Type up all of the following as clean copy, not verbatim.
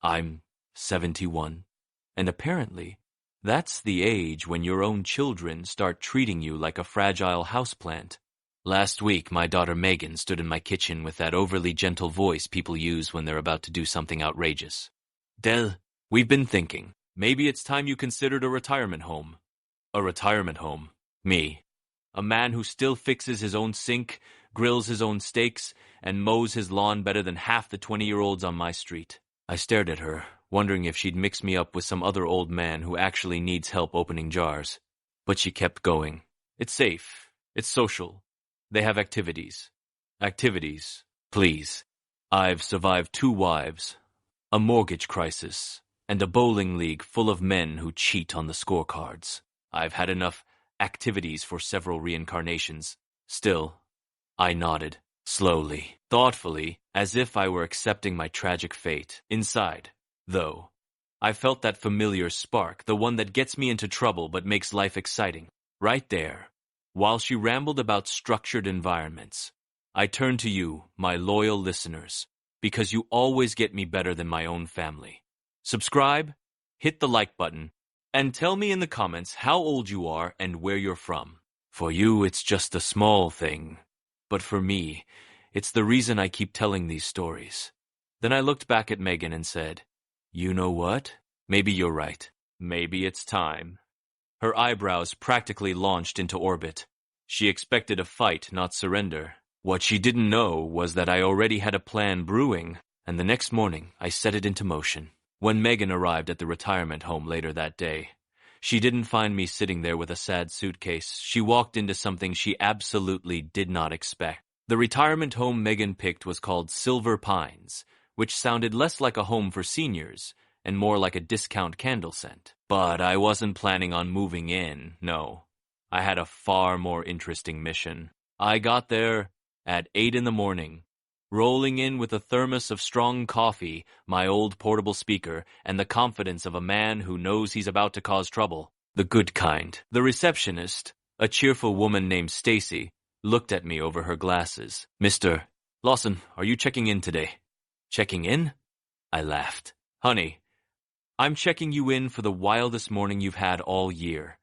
I'm 71, and apparently, that's the age when your own children start treating you like a fragile houseplant. Last week, my daughter Megan stood in my kitchen with that overly gentle voice people use when they're about to do something outrageous. Del, we've been thinking, maybe it's time you considered a retirement home. A retirement home? Me. A man who still fixes his own sink, grills his own steaks, and mows his lawn better than half the 20-year-olds on my street. I stared at her, wondering if she'd mix me up with some other old man who actually needs help opening jars. But she kept going. It's safe. It's social. They have activities. Activities, please. I've survived 2 wives, a mortgage crisis, and a bowling league full of men who cheat on the scorecards. I've had enough activities for several reincarnations. Still, I nodded, slowly, thoughtfully, as if I were accepting my tragic fate. Inside, though, I felt that familiar spark, the one that gets me into trouble but makes life exciting. Right there, while she rambled about structured environments, I turned to you, my loyal listeners, because you always get me better than my own family. Subscribe, hit the like button, and tell me in the comments how old you are and where you're from. For you, it's just a small thing. But for me, it's the reason I keep telling these stories. Then I looked back at Megan and said, you know what? Maybe you're right. Maybe it's time. Her eyebrows practically launched into orbit. She expected a fight, not surrender. What she didn't know was that I already had a plan brewing, and the next morning I set it into motion. When Megan arrived at the retirement home later that day, she didn't find me sitting there with a sad suitcase. She walked into something she absolutely did not expect. The retirement home Megan picked was called Silver Pines, which sounded less like a home for seniors and more like a discount candle scent. But I wasn't planning on moving in, no. I had a far more interesting mission. I got there at 8 in the morning, rolling in with a thermos of strong coffee, my old portable speaker, and the confidence of a man who knows he's about to cause trouble. The good kind. The receptionist, a cheerful woman named Stacy, looked at me over her glasses. Mr. Lawson, are you checking in today? Checking in? I laughed. Honey, I'm checking you in for the wildest morning you've had all year.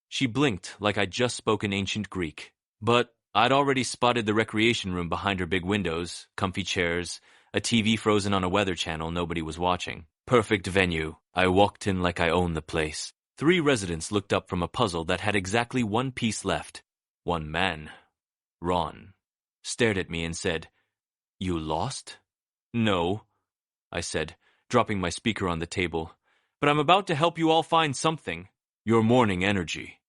She blinked like I'd just spoken ancient Greek. But I'd already spotted the recreation room behind her big windows, comfy chairs, a TV frozen on a weather channel nobody was watching. Perfect venue. I walked in like I owned the place. 3 residents looked up from a puzzle that had exactly 1 piece left. One man, Ron, stared at me and said, You lost? No, I said, dropping my speaker on the table. But I'm about to help you all find something. Your morning energy.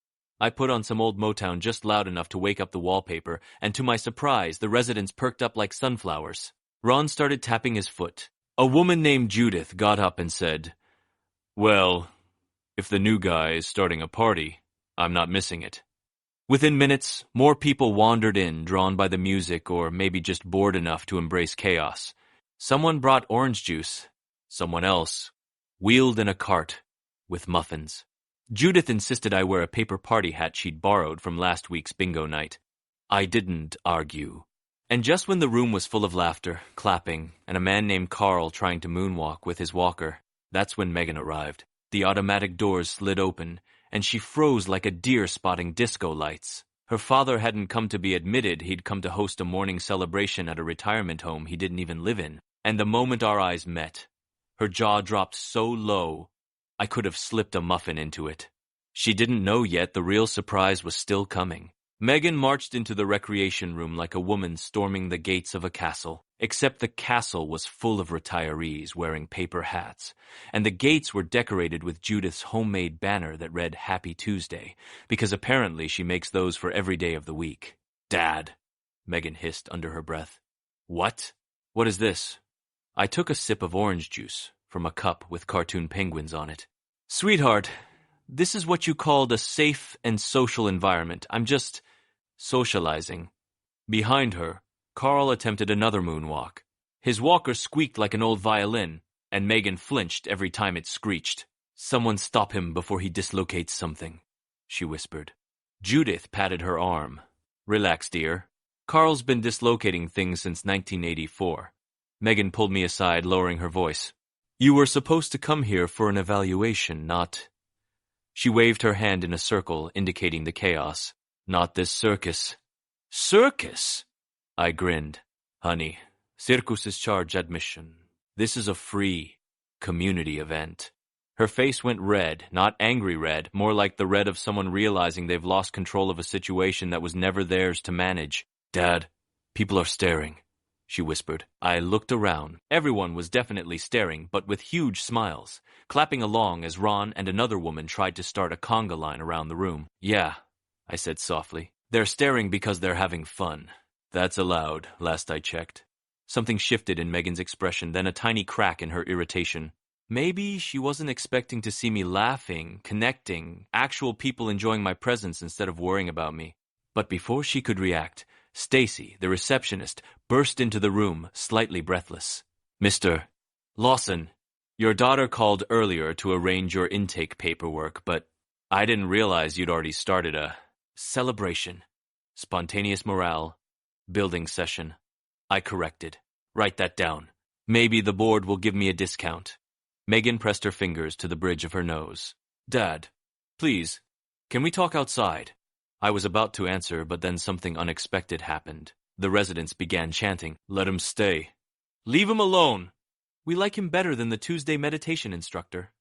I put on some old Motown just loud enough to wake up the wallpaper, and to my surprise, the residents perked up like sunflowers. Ron started tapping his foot. A woman named Judith got up and said, Well, if the new guy is starting a party, I'm not missing it. Within minutes, more people wandered in, drawn by the music or maybe just bored enough to embrace chaos. Someone brought orange juice. Someone else wheeled in a cart with muffins. Judith insisted I wear a paper party hat she'd borrowed from last week's bingo night. I didn't argue. And just when the room was full of laughter, clapping, and a man named Carl trying to moonwalk with his walker, that's when Megan arrived. The automatic doors slid open, and she froze like a deer spotting disco lights. Her father hadn't come to be admitted, he'd come to host a morning celebration at a retirement home he didn't even live in. And the moment our eyes met, her jaw dropped so low, I could have slipped a muffin into it. She didn't know yet the real surprise was still coming. Megan marched into the recreation room like a woman storming the gates of a castle, except the castle was full of retirees wearing paper hats, and the gates were decorated with Judith's homemade banner that read Happy Tuesday, because apparently she makes those for every day of the week. Dad, Megan hissed under her breath. What? What is this? I took a sip of orange juice from a cup with cartoon penguins on it. Sweetheart, this is what you called a safe and social environment. I'm just socializing. Behind her, Carl attempted another moonwalk. His walker squeaked like an old violin, and Megan flinched every time it screeched. Someone stop him before he dislocates something, she whispered. Judith patted her arm. Relax, dear. Carl's been dislocating things since 1984. Megan pulled me aside, lowering her voice. You were supposed to come here for an evaluation, not... She waved her hand in a circle, indicating the chaos. Not this circus. Circus? I grinned. Honey, circus is charge admission. This is a free community event. Her face went red, not angry red, more like the red of someone realizing they've lost control of a situation that was never theirs to manage. Dad, people are staring, she whispered. I looked around. Everyone was definitely staring, but with huge smiles, clapping along as Ron and another woman tried to start a conga line around the room. Yeah, I said softly. They're staring because they're having fun. That's allowed, last I checked. Something shifted in Megan's expression, then a tiny crack in her irritation. Maybe she wasn't expecting to see me laughing, connecting, actual people enjoying my presence instead of worrying about me. But before she could react, Stacy, the receptionist, burst into the room, slightly breathless. Mr. Lawson, your daughter called earlier to arrange your intake paperwork, but I didn't realize you'd already started a celebration. Spontaneous morale. Building session. I corrected. Write that down. Maybe the board will give me a discount. Megan pressed her fingers to the bridge of her nose. Dad, please, can we talk outside? I was about to answer, but then something unexpected happened. The residents began chanting, Let him stay. Leave him alone. We like him better than the Tuesday meditation instructor.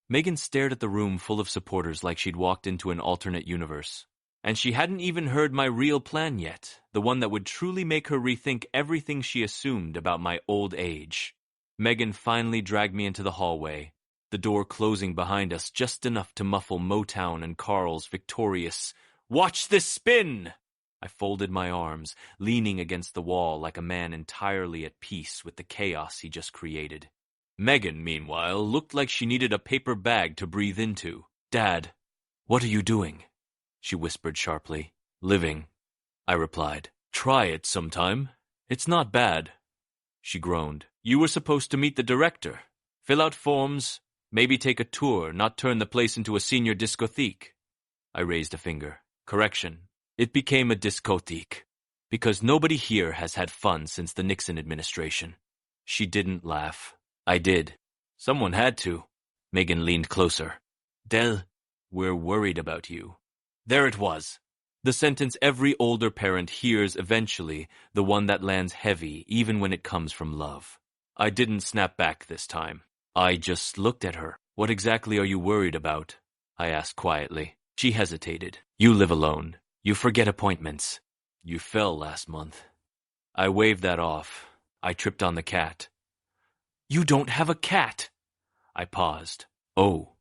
Megan stared at the room full of supporters like she'd walked into an alternate universe. And she hadn't even heard my real plan yet, the one that would truly make her rethink everything she assumed about my old age. Megan finally dragged me into the hallway, the door closing behind us just enough to muffle Motown and Carl's victorious, Watch this spin! I folded my arms, leaning against the wall like a man entirely at peace with the chaos he just created. Megan, meanwhile, looked like she needed a paper bag to breathe into. Dad, what are you doing? She whispered sharply. Living, I replied. Try it sometime. It's not bad. She groaned. You were supposed to meet the director. Fill out forms, maybe take a tour, not turn the place into a senior discotheque. I raised a finger. Correction. It became a discotheque. Because nobody here has had fun since the Nixon administration. She didn't laugh. I did. Someone had to. Megan leaned closer. Del, we're worried about you. There it was. The sentence every older parent hears eventually, the one that lands heavy even when it comes from love. I didn't snap back this time. I just looked at her. What exactly are you worried about? I asked quietly. She hesitated. You live alone. You forget appointments. You fell last month. I waved that off. I tripped on the cat. You don't have a cat. I paused. Oh.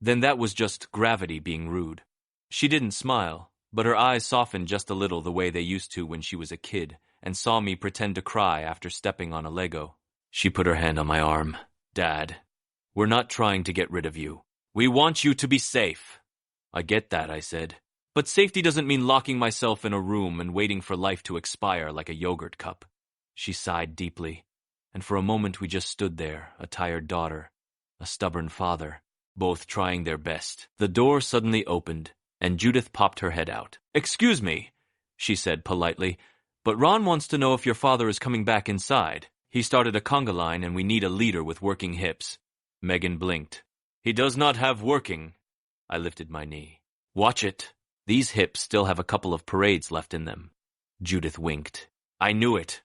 Then that was just gravity being rude. She didn't smile, but her eyes softened just a little the way they used to when she was a kid, and saw me pretend to cry after stepping on a Lego. She put her hand on my arm. Dad, we're not trying to get rid of you. We want you to be safe. I get that, I said. But safety doesn't mean locking myself in a room and waiting for life to expire like a yogurt cup. She sighed deeply, and for a moment we just stood there, a tired daughter, a stubborn father, both trying their best. The door suddenly opened, and Judith popped her head out. Excuse me, she said politely, but Ron wants to know if your father is coming back inside. He started a conga line and we need a leader with working hips. Megan blinked. He does not have working. I lifted my knee. Watch it. These hips still have a couple of parades left in them. Judith winked. I knew it.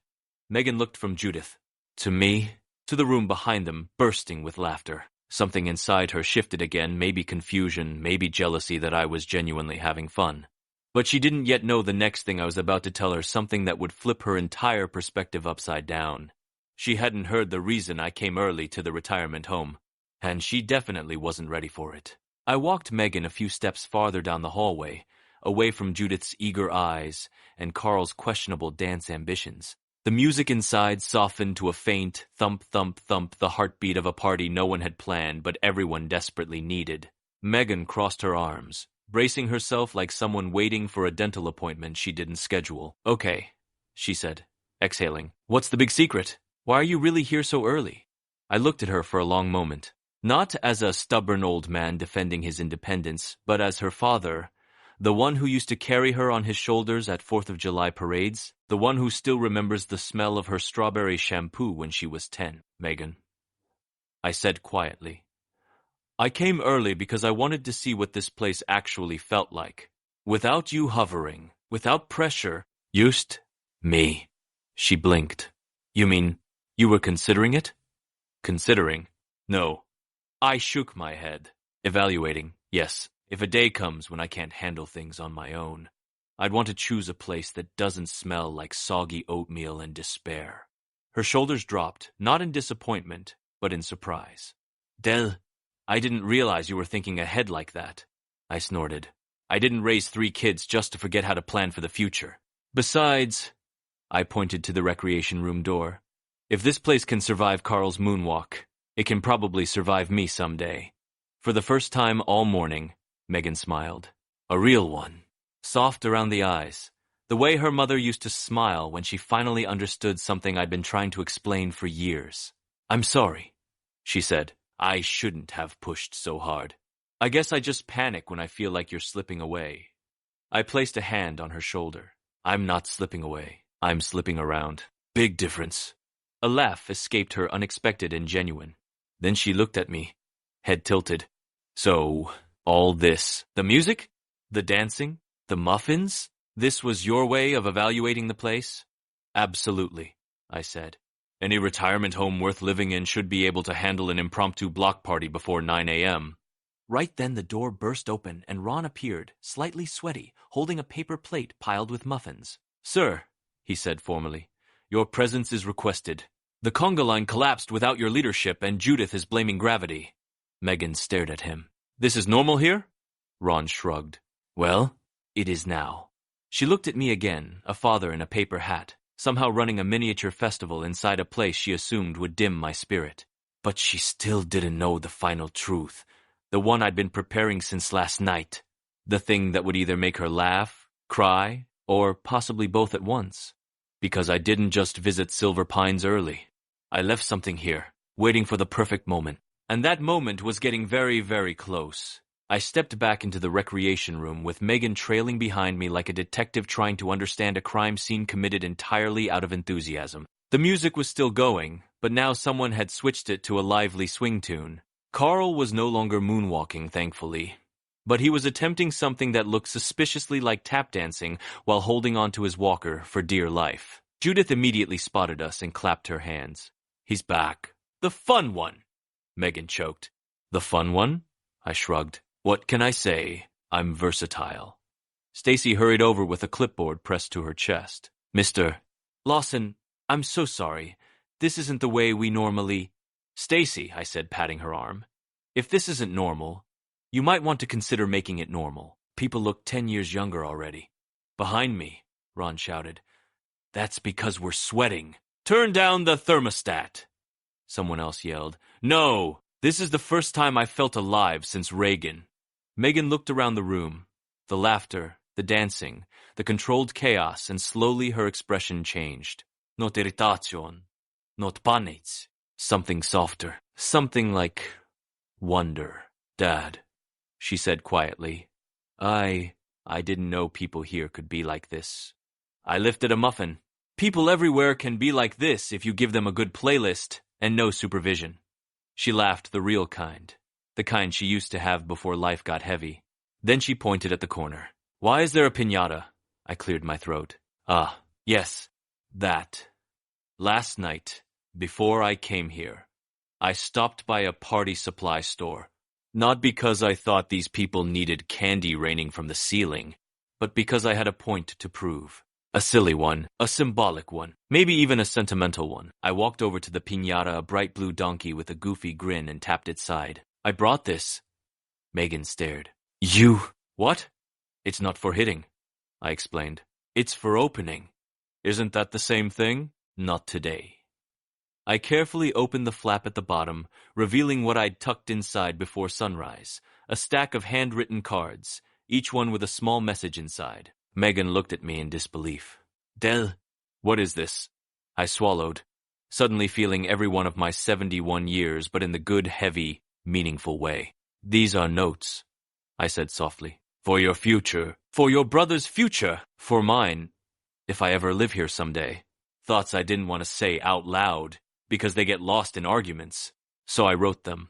Megan looked from Judith to me, to the room behind them, bursting with laughter. Something inside her shifted again, maybe confusion, maybe jealousy that I was genuinely having fun. But she didn't yet know the next thing I was about to tell her, something that would flip her entire perspective upside down. She hadn't heard the reason I came early to the retirement home, and she definitely wasn't ready for it. I walked Megan a few steps farther down the hallway, away from Judith's eager eyes and Carl's questionable dance ambitions. The music inside softened to a faint thump, thump, thump, the heartbeat of a party no one had planned but everyone desperately needed. Megan crossed her arms, bracing herself like someone waiting for a dental appointment she didn't schedule. Okay, she said, exhaling. What's the big secret? Why are you really here so early? I looked at her for a long moment, not as a stubborn old man defending his independence, but as her father, the one who used to carry her on his shoulders at 4th of July parades, the one who still remembers the smell of her strawberry shampoo when she was 10. Megan, I said quietly. I came early because I wanted to see what this place actually felt like. Without you hovering, without pressure. Used me. She blinked. You mean, you were considering it? Considering? No. I shook my head. Evaluating, yes. If a day comes when I can't handle things on my own, I'd want to choose a place that doesn't smell like soggy oatmeal and despair. Her shoulders dropped, not in disappointment, but in surprise. Del, I didn't realize you were thinking ahead like that. I snorted. I didn't raise 3 kids just to forget how to plan for the future. Besides, I pointed to the recreation room door. If this place can survive Carl's moonwalk, it can probably survive me someday. For the first time all morning, Megan smiled. A real one. Soft around the eyes. The way her mother used to smile when she finally understood something I'd been trying to explain for years. I'm sorry, she said. I shouldn't have pushed so hard. I guess I just panic when I feel like you're slipping away. I placed a hand on her shoulder. I'm not slipping away. I'm slipping around. Big difference. A laugh escaped her, unexpected and genuine. Then she looked at me, head tilted. So, all this, the music, the dancing, the muffins, this was your way of evaluating the place? Absolutely, I said. Any retirement home worth living in should be able to handle an impromptu block party before 9 a.m. Right then the door burst open and Ron appeared, slightly sweaty, holding a paper plate piled with muffins. Sir, he said formally, your presence is requested. The conga line collapsed without your leadership and Judith is blaming gravity. Megan stared at him. This is normal here? Ron shrugged. Well, it is now. She looked at me again, a father in a paper hat, somehow running a miniature festival inside a place she assumed would dim my spirit. But she still didn't know the final truth, the one I'd been preparing since last night, the thing that would either make her laugh, cry, or possibly both at once. Because I didn't just visit Silver Pines early. I left something here, waiting for the perfect moment. And that moment was getting very, very close. I stepped back into the recreation room with Megan trailing behind me like a detective trying to understand a crime scene committed entirely out of enthusiasm. The music was still going, but now someone had switched it to a lively swing tune. Carl was no longer moonwalking, thankfully. But he was attempting something that looked suspiciously like tap dancing while holding onto his walker for dear life. Judith immediately spotted us and clapped her hands. He's back. The fun one, Megan choked. The fun one? I shrugged. What can I say? I'm versatile. Stacy hurried over with a clipboard pressed to her chest. Mr. Lawson, I'm so sorry. This isn't the way we normally... Stacy, I said, patting her arm. If this isn't normal, you might want to consider making it normal. People look 10 years younger already. Behind me, Ron shouted. That's because we're sweating. Turn down the thermostat. Someone else yelled. No, this is the first time I've felt alive since Reagan. Megan looked around the room. The laughter, the dancing, the controlled chaos, and slowly her expression changed. Not irritation, not panic. Something softer, something like wonder. Dad, she said quietly. I didn't know people here could be like this. I lifted a muffin. People everywhere can be like this if you give them a good playlist and no supervision. She laughed, the real kind, the kind she used to have before life got heavy. Then she pointed at the corner. Why is there a piñata? I cleared my throat. Ah, yes, that. Last night, before I came here, I stopped by a party supply store. Not because I thought these people needed candy raining from the ceiling, but because I had a point to prove. A silly one, a symbolic one, maybe even a sentimental one. I walked over to the piñata, a bright blue donkey with a goofy grin, and tapped its side. I brought this. Megan stared. You... What? It's not for hitting, I explained. It's for opening. Isn't that the same thing? Not today. I carefully opened the flap at the bottom, revealing what I'd tucked inside before sunrise. A stack of handwritten cards, each one with a small message inside. Megan looked at me in disbelief. Del, what is this? I swallowed, suddenly feeling every one of my 71 years, but in the good, heavy, meaningful way. These are notes, I said softly. For your future. For your brother's future. For mine, if I ever live here someday. Thoughts I didn't want to say out loud, because they get lost in arguments. So I wrote them.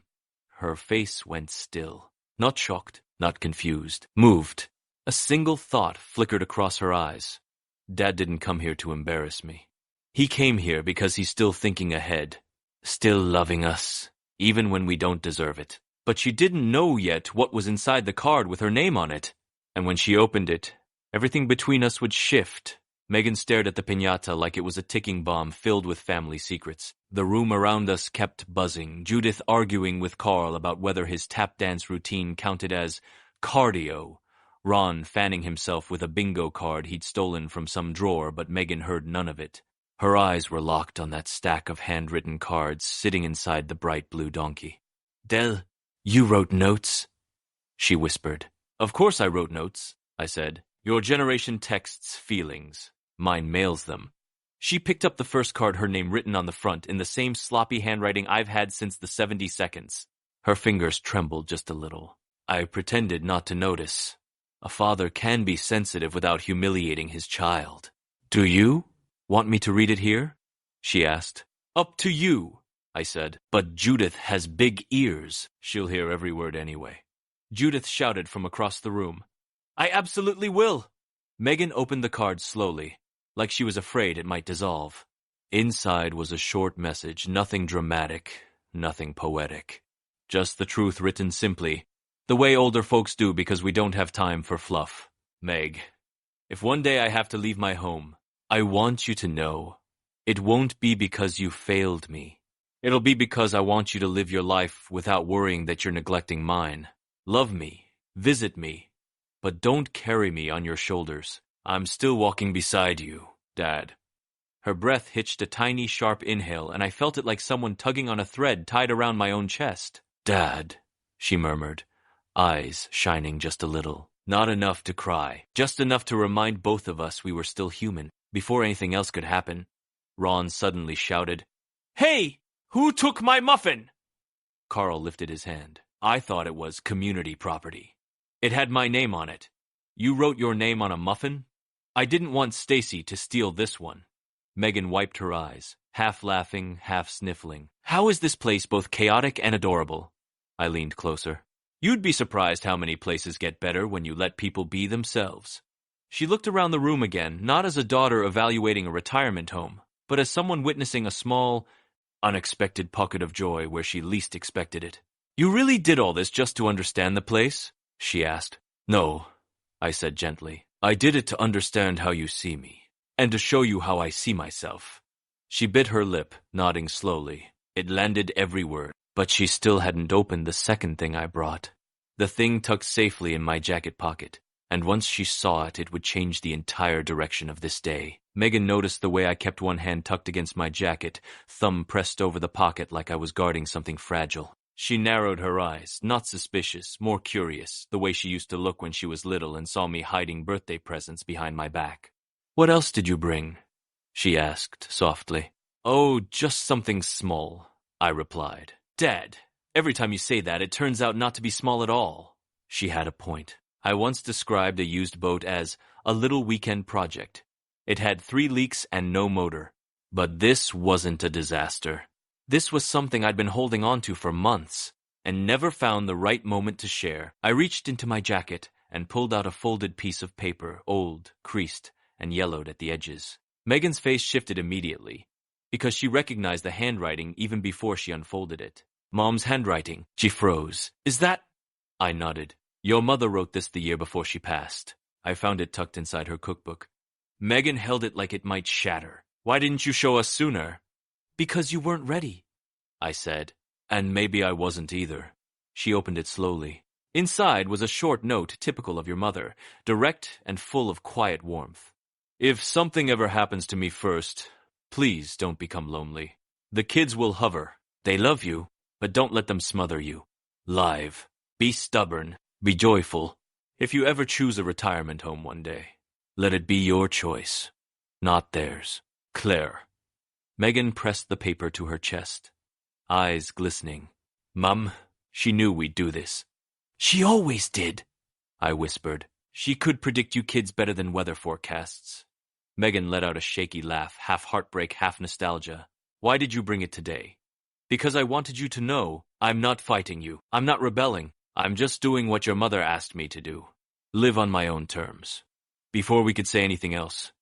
Her face went still. Not shocked, not confused, moved. A single thought flickered across her eyes. Dad didn't come here to embarrass me. He came here because he's still thinking ahead, still loving us, even when we don't deserve it. But she didn't know yet what was inside the card with her name on it. And when she opened it, everything between us would shift. Megan stared at the piñata like it was a ticking bomb filled with family secrets. The room around us kept buzzing, Judith arguing with Carl about whether his tap dance routine counted as cardio, Ron fanning himself with a bingo card he'd stolen from some drawer, but Megan heard none of it. Her eyes were locked on that stack of handwritten cards sitting inside the bright blue donkey. "Del, you wrote notes?" she whispered. "Of course I wrote notes," I said. "Your generation texts feelings. Mine mails them." She picked up the first card, her name written on the front in the same sloppy handwriting I've had since the 70 seconds. Her fingers trembled just a little. I pretended not to notice. A father can be sensitive without humiliating his child. "Do you want me to read it here?" she asked. "Up to you," I said. "But Judith has big ears. She'll hear every word anyway." Judith shouted from across the room. "I absolutely will." Megan opened the card slowly, like she was afraid it might dissolve. Inside was a short message, nothing dramatic, nothing poetic. Just the truth written simply, the way older folks do because we don't have time for fluff. "Meg, if one day I have to leave my home, I want you to know it won't be because you failed me. It'll be because I want you to live your life without worrying that you're neglecting mine. Love me, visit me, but don't carry me on your shoulders. I'm still walking beside you, Dad." Her breath hitched a tiny, sharp inhale, and I felt it like someone tugging on a thread tied around my own chest. "Dad," she murmured, eyes shining just a little. Not enough to cry, just enough to remind both of us we were still human, before anything else could happen. Ron suddenly shouted, "Hey! Who took my muffin?" Carl lifted his hand. I thought it was community property. It had my name on it. "You wrote your name on a muffin?" "I didn't want Stacy to steal this one." Megan wiped her eyes, half laughing, half sniffling. "How is this place both chaotic and adorable?" I leaned closer. "You'd be surprised how many places get better when you let people be themselves." She looked around the room again, not as a daughter evaluating a retirement home, but as someone witnessing a small, unexpected pocket of joy where she least expected it. "You really did all this just to understand the place?" she asked. "No," I said gently. "I did it to understand how you see me, and to show you how I see myself." She bit her lip, nodding slowly. It landed every word, but she still hadn't opened the second thing I brought. The thing tucked safely in my jacket pocket, and once she saw it, it would change the entire direction of this day. Megan noticed the way I kept one hand tucked against my jacket, thumb pressed over the pocket like I was guarding something fragile. She narrowed her eyes, not suspicious, more curious, the way she used to look when she was little and saw me hiding birthday presents behind my back. "What else did you bring?" she asked softly. "Oh, just something small," I replied. "Dad, every time you say that, it turns out not to be small at all." She had a point. I once described a used boat as a little weekend project. It had 3 leaks and no motor. But this wasn't a disaster. This was something I'd been holding on to for months and never found the right moment to share. I reached into my jacket and pulled out a folded piece of paper, old, creased, and yellowed at the edges. Megan's face shifted immediately because she recognized the handwriting even before she unfolded it. "Mom's handwriting." She froze. "Is that—" I nodded. "Your mother wrote this the year before she passed." I found it tucked inside her cookbook. Megan held it like it might shatter. "Why didn't you show us sooner?" "Because you weren't ready," I said. "And maybe I wasn't either." She opened it slowly. Inside was a short note typical of your mother, direct and full of quiet warmth. "If something ever happens to me first, please don't become lonely. The kids will hover. They love you, but don't let them smother you. Live. Be stubborn. Be joyful. If you ever choose a retirement home one day, let it be your choice, not theirs. Claire." Megan pressed the paper to her chest, eyes glistening. "Mum, she knew we'd do this." "She always did," I whispered. "She could predict you kids better than weather forecasts." Megan let out a shaky laugh, half heartbreak, half nostalgia. "Why did you bring it today?" Because I wanted you to know I'm not fighting you. I'm not rebelling. I'm just doing what your mother asked me to do. Live on my own terms. Before we could say anything else,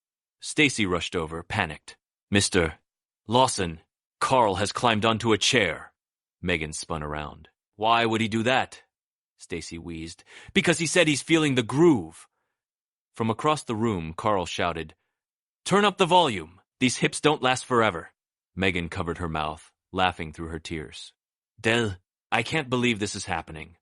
Stacy rushed over, panicked. Mr. Lawson, Carl has climbed onto a chair. Megan spun around. Why would he do that? Stacy wheezed. Because he said he's feeling the groove. From across the room, Carl shouted, Turn up the volume. These hips don't last forever. Megan covered her mouth, laughing through her tears. Del, I can't believe this is happening.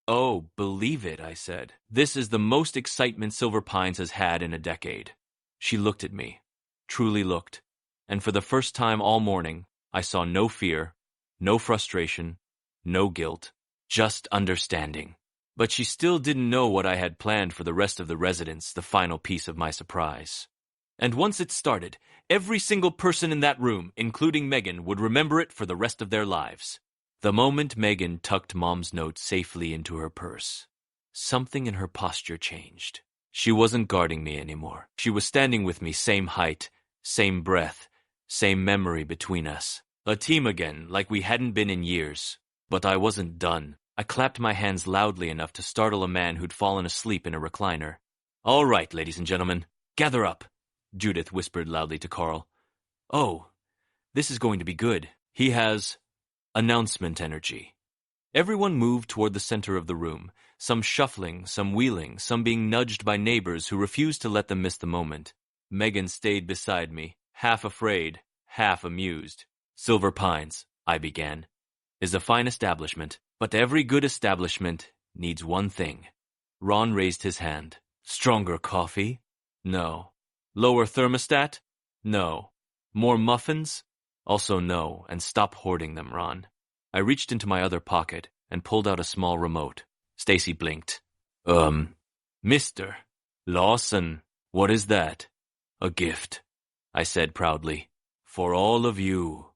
Oh, believe it, I said. This is the most excitement Silver Pines has had in a decade. She looked at me, truly looked, and for the first time all morning, I saw no fear, no frustration, no guilt, just understanding. But she still didn't know what I had planned for the rest of the residents, the final piece of my surprise. And once it started, every single person in that room, including Megan, would remember it for the rest of their lives. The moment Megan tucked Mom's note safely into her purse, something in her posture changed. She wasn't guarding me anymore. She was standing with me, same height, same breath, same memory between us. A team again, like we hadn't been in years. But I wasn't done. I clapped my hands loudly enough to startle a man who'd fallen asleep in a recliner. All right, ladies and gentlemen, gather up, Judith whispered loudly to Carl. Oh, this is going to be good. He has announcement energy. Everyone moved toward the center of the room, some shuffling, some wheeling, some being nudged by neighbors who refused to let them miss the moment. Megan stayed beside me, half afraid, half amused. Silver Pines, I began, is a fine establishment, but every good establishment needs one thing. Ron raised his hand. Stronger coffee? No. Lower thermostat? No. More muffins? Also no, and stop hoarding them, Ron. I reached into my other pocket and pulled out a small remote. Stacy blinked. Mr. Lawson, what is that? A gift, I said proudly. For all of you.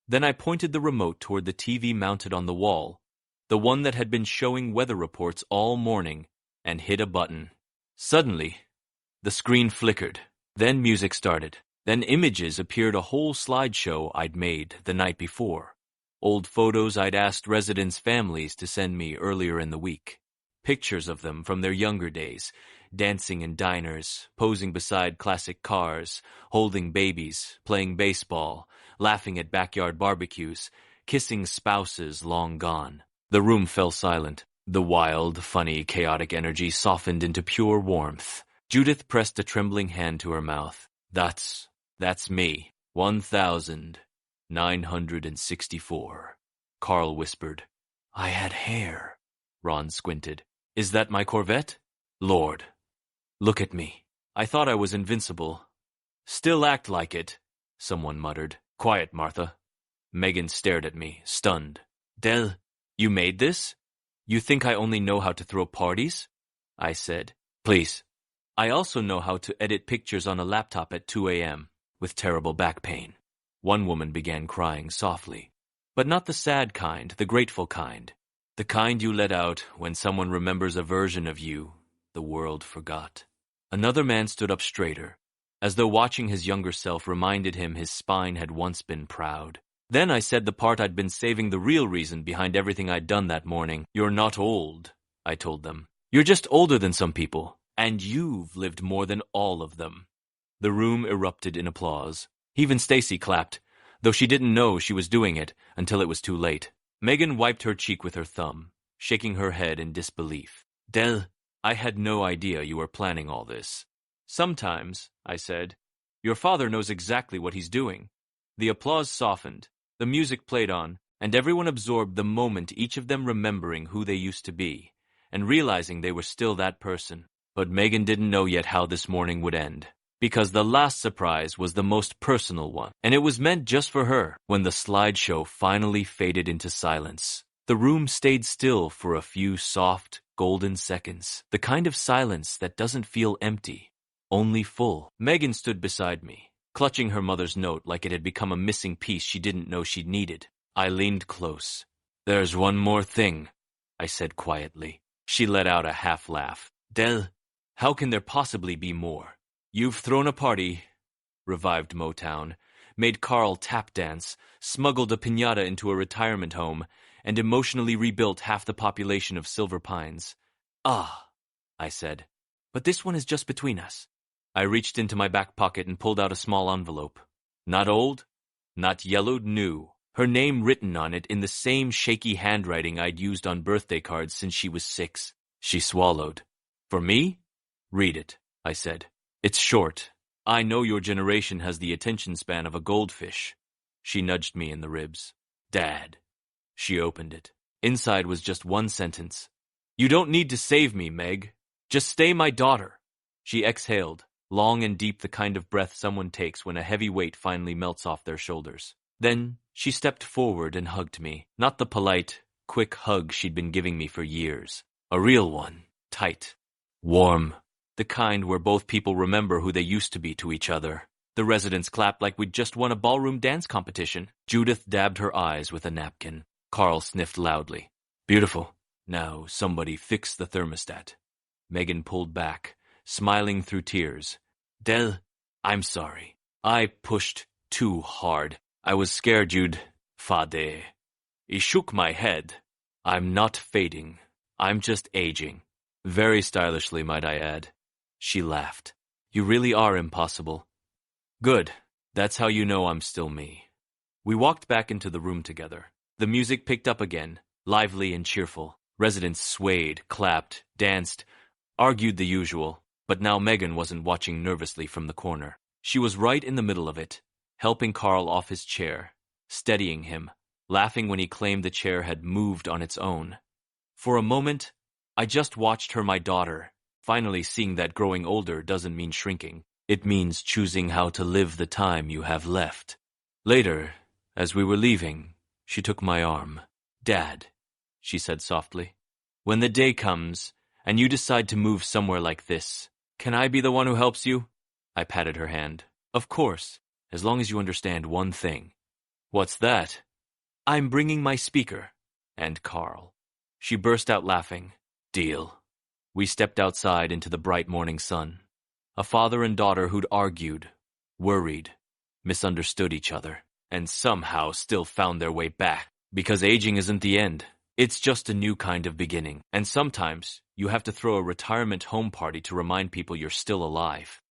Then I pointed the remote toward the TV mounted on the wall, the one that had been showing weather reports all morning, and hit a button. Suddenly, the screen flickered. Then music started. Then images appeared, a whole slideshow I'd made the night before. Old photos I'd asked residents' families to send me earlier in the week. Pictures of them from their younger days, dancing in diners, posing beside classic cars, holding babies, playing baseball, laughing at backyard barbecues, kissing spouses long gone. The room fell silent. The wild, funny, chaotic energy softened into pure warmth. Judith pressed a trembling hand to her mouth. That's me. 1,964. Carl whispered. I had hair. Ron squinted. Is that my Corvette? Lord, look at me. I thought I was invincible. Still act like it, someone muttered. Quiet, Martha. Megan stared at me, stunned. Del, you made this? You think I only know how to throw parties? I said. Please. I also know how to edit pictures on a laptop at 2 a.m. with terrible back pain. One woman began crying softly. But not the sad kind, the grateful kind. The kind you let out when someone remembers a version of you the world forgot. Another man stood up straighter, as though watching his younger self reminded him his spine had once been proud. Then I said the part I'd been saving, the real reason behind everything I'd done that morning. You're not old, I told them. You're just older than some people, and you've lived more than all of them. The room erupted in applause. Even Stacy clapped, though she didn't know she was doing it until it was too late. Megan wiped her cheek with her thumb, shaking her head in disbelief. Del, I had no idea you were planning all this. Sometimes, I said, your father knows exactly what he's doing. The applause softened, the music played on, and everyone absorbed the moment, each of them remembering who they used to be, and realizing they were still that person. But Megan didn't know yet how this morning would end, because the last surprise was the most personal one, and it was meant just for her. When the slideshow finally faded into silence, the room stayed still for a few soft, golden seconds, the kind of silence that doesn't feel empty, only full. Megan stood beside me, clutching her mother's note like it had become a missing piece she didn't know she'd needed. I leaned close. There's one more thing, I said quietly. She let out a half laugh. Del, how can there possibly be more? You've thrown a party, revived Motown, made Carl tap dance, smuggled a piñata into a retirement home, and emotionally rebuilt half the population of Silver Pines. Ah, I said, but this one is just between us. I reached into my back pocket and pulled out a small envelope. Not old, not yellowed, new. Her name written on it in the same shaky handwriting I'd used on birthday cards since she was 6. She swallowed. For me? Read it, I said. It's short. I know your generation has the attention span of a goldfish. She nudged me in the ribs. Dad. She opened it. Inside was just one sentence. You don't need to save me, Meg. Just stay my daughter. She exhaled, long and deep, the kind of breath someone takes when a heavy weight finally melts off their shoulders. Then she stepped forward and hugged me, not the polite, quick hug she'd been giving me for years. A real one, tight, warm, the kind where both people remember who they used to be to each other. The residents clapped like we'd just won a ballroom dance competition. Judith dabbed her eyes with a napkin. Carl sniffed loudly. Beautiful. Now somebody fix the thermostat. Megan pulled back, smiling through tears. Del, I'm sorry. I pushed too hard. I was scared you'd... Fade. He shook my head. I'm not fading. I'm just aging. Very stylishly, might I add. She laughed. You really are impossible. Good. That's how you know I'm still me. We walked back into the room together. The music picked up again, lively and cheerful. Residents swayed, clapped, danced, argued the usual, but now Megan wasn't watching nervously from the corner. She was right in the middle of it, helping Carl off his chair, steadying him, laughing when he claimed the chair had moved on its own. For a moment, I just watched her, my daughter, finally seeing that growing older doesn't mean shrinking. It means choosing how to live the time you have left. Later, as we were leaving, she took my arm. Dad, she said softly, when the day comes and you decide to move somewhere like this, can I be the one who helps you? I patted her hand. Of course, as long as you understand one thing. What's that? I'm bringing my speaker. And Carl. She burst out laughing. Deal. We stepped outside into the bright morning sun. A father and daughter who'd argued, worried, misunderstood each other, and somehow still found their way back. Because aging isn't the end. It's just a new kind of beginning. And sometimes you have to throw a retirement home party to remind people you're still alive.